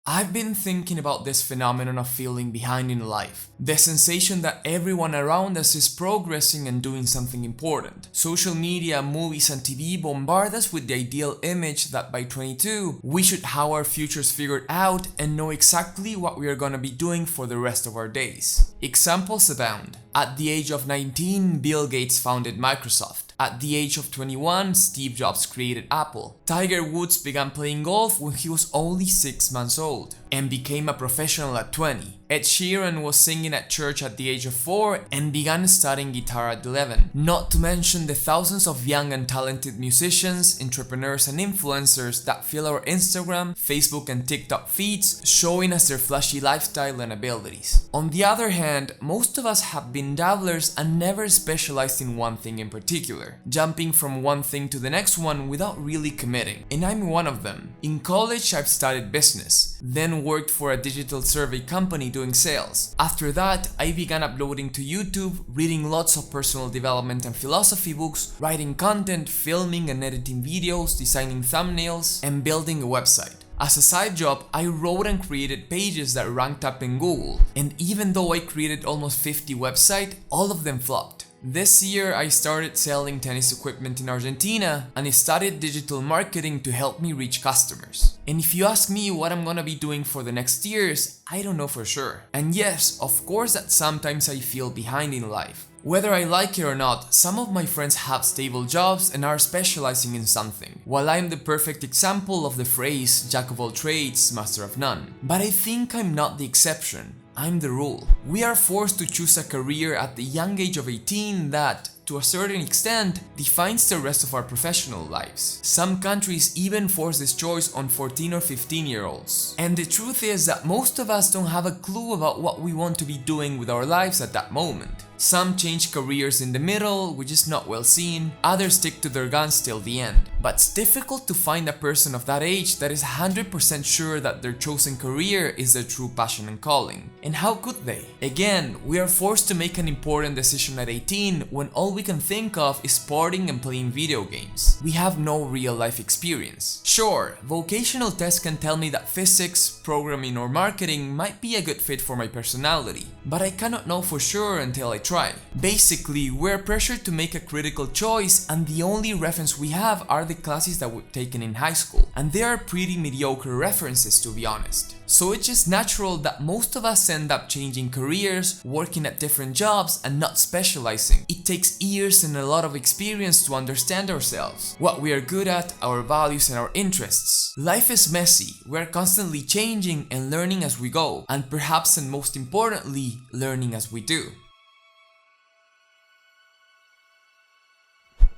I've been thinking about this phenomenon of feeling behind in life. The sensation that everyone around us is progressing and doing something important. Social media, movies and TV bombard us with the ideal image that by 22 we should have our futures figured out and know exactly what we are gonna be doing for the rest of our days. Examples abound. At the age of 19, Bill Gates founded Microsoft. At the age of 21, Steve Jobs created Apple. Tiger Woods began playing golf when he was only 6 months old and became a professional at 20. Ed Sheeran was singing at church at the age of 4 and began studying guitar at 11. Not to mention the thousands of young and talented musicians, entrepreneurs and influencers that fill our Instagram, Facebook and TikTok feeds, showing us their flashy lifestyle and abilities. On the other hand, most of us have been dabblers and never specialized in one thing in particular, jumping from one thing to the next one without really committing. And I'm one of them. In college, I've studied business, then worked for a digital survey company doing sales. After that, I began uploading to YouTube, reading lots of personal development and philosophy books, writing content, filming and editing videos, designing thumbnails, and building a website. As a side job, I wrote and created pages that ranked up in Google, and even though I created almost 50 websites, all of them flopped. This year, I started selling tennis equipment in Argentina and I studied digital marketing to help me reach customers. And if you ask me what I'm gonna be doing for the next years, I don't know for sure. And yes, of course that sometimes I feel behind in life. Whether I like it or not, some of my friends have stable jobs and are specializing in something, while I'm the perfect example of the phrase jack of all trades, master of none. But I think I'm not the exception. I'm the rule. We are forced to choose a career at the young age of 18 that, to a certain extent, defines the rest of our professional lives. Some countries even force this choice on 14 or 15-year-olds. And the truth is that most of us don't have a clue about what we want to be doing with our lives at that moment. Some change careers in the middle, which is not well seen. Others stick to their guns till the end. But it's difficult to find a person of that age that is 100% sure that their chosen career is their true passion and calling. And how could they? Again, we are forced to make an important decision at 18 when all we can think of is partying and playing video games. We have no real life experience. Sure, vocational tests can tell me that physics, programming or marketing might be a good fit for my personality, but I cannot know for sure until I try. Basically, we're pressured to make a critical choice and the only reference we have are the classes that we've taken in high school, and they are pretty mediocre references to be honest. So it's just natural that most of us end up changing careers, working at different jobs and not specializing. It takes years and a lot of experience to understand ourselves, what we are good at, our values and our interests. Life is messy, we're constantly changing and learning as we go, and perhaps and most importantly, learning as we do.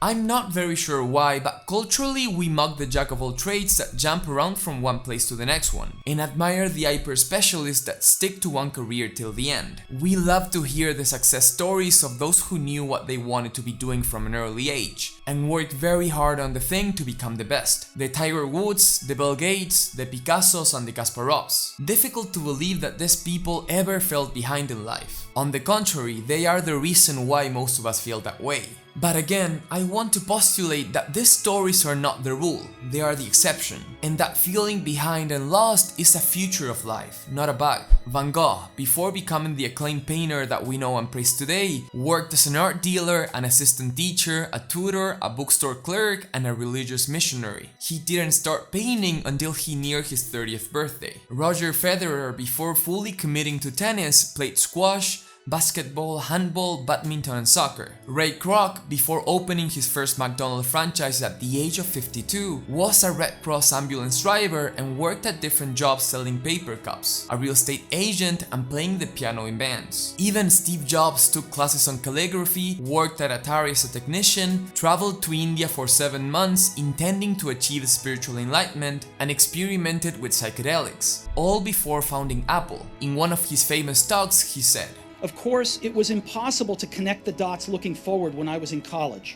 I'm not very sure why, but culturally we mock the jack of all trades that jump around from one place to the next one, and admire the hyper specialists that stick to one career till the end. We love to hear the success stories of those who knew what they wanted to be doing from an early age, and worked very hard on the thing to become the best. The Tiger Woods, the Bill Gates, the Picassos and the Kasparovs. Difficult to believe that these people ever felt behind in life. On the contrary, they are the reason why most of us feel that way. But again, I want to postulate that these stories are not the rule, they are the exception, and that feeling behind and lost is a feature of life, not a bug. Van Gogh, before becoming the acclaimed painter that we know and praise today, worked as an art dealer, an assistant teacher, a tutor, a bookstore clerk, and a religious missionary. He didn't start painting until he neared his 30th birthday. Roger Federer, before fully committing to tennis, played squash, basketball, handball, badminton and soccer. Ray Kroc, before opening his first McDonald's franchise at the age of 52, was a Red Cross ambulance driver and worked at different jobs selling paper cups, a real estate agent and playing the piano in bands. Even Steve Jobs took classes on calligraphy, worked at Atari as a technician, traveled to India for 7 months intending to achieve spiritual enlightenment, and experimented with psychedelics, all before founding Apple. In one of his famous talks, he said, "Of course, it was impossible to connect the dots looking forward when I was in college,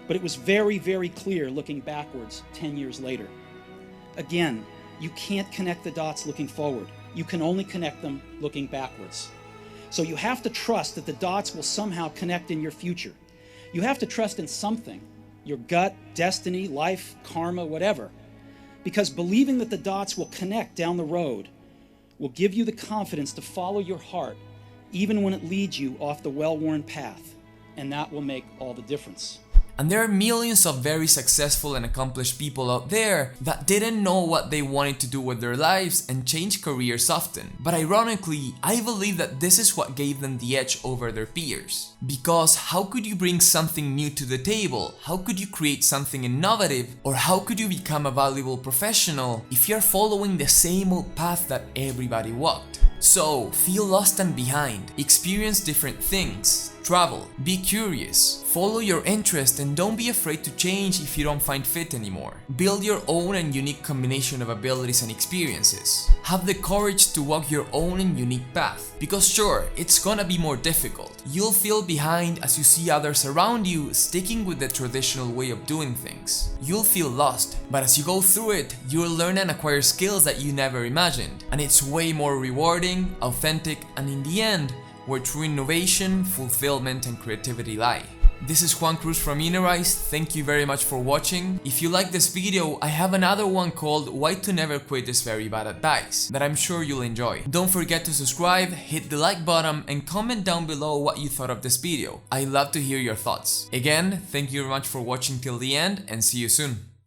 but it was very, very clear looking backwards 10 years later. Again, you can't connect the dots looking forward. You can only connect them looking backwards. So you have to trust that the dots will somehow connect in your future. You have to trust in something, your gut, destiny, life, karma, whatever, because believing that the dots will connect down the road will give you the confidence to follow your heart even when it leads you off the well-worn path, and that will make all the difference. And there are millions of very successful and accomplished people out there that didn't know what they wanted to do with their lives and changed careers often. But ironically, I believe that this is what gave them the edge over their peers. Because how could you bring something new to the table? How could you create something innovative? Or how could you become a valuable professional if you're following the same old path that everybody walked? So, feel lost and behind, experience different things, travel, be curious, follow your interest, and don't be afraid to change if you don't find fit anymore. Build your own and unique combination of abilities and experiences. Have the courage to walk your own and unique path, because sure, it's gonna be more difficult. You'll feel behind as you see others around you sticking with the traditional way of doing things. You'll feel lost, but as you go through it, you'll learn and acquire skills that you never imagined, and it's way more rewarding, authentic, and in the end, where true innovation, fulfillment, and creativity lie. This is Juan Cruz from Inerize. Thank you very much for watching. If you like this video, I have another one called Why to Never Quit is Very Bad Advice that I'm sure you'll enjoy. Don't forget to subscribe, hit the like button, and comment down below what you thought of this video. I love to hear your thoughts. Again, thank you very much for watching till the end, and see you soon.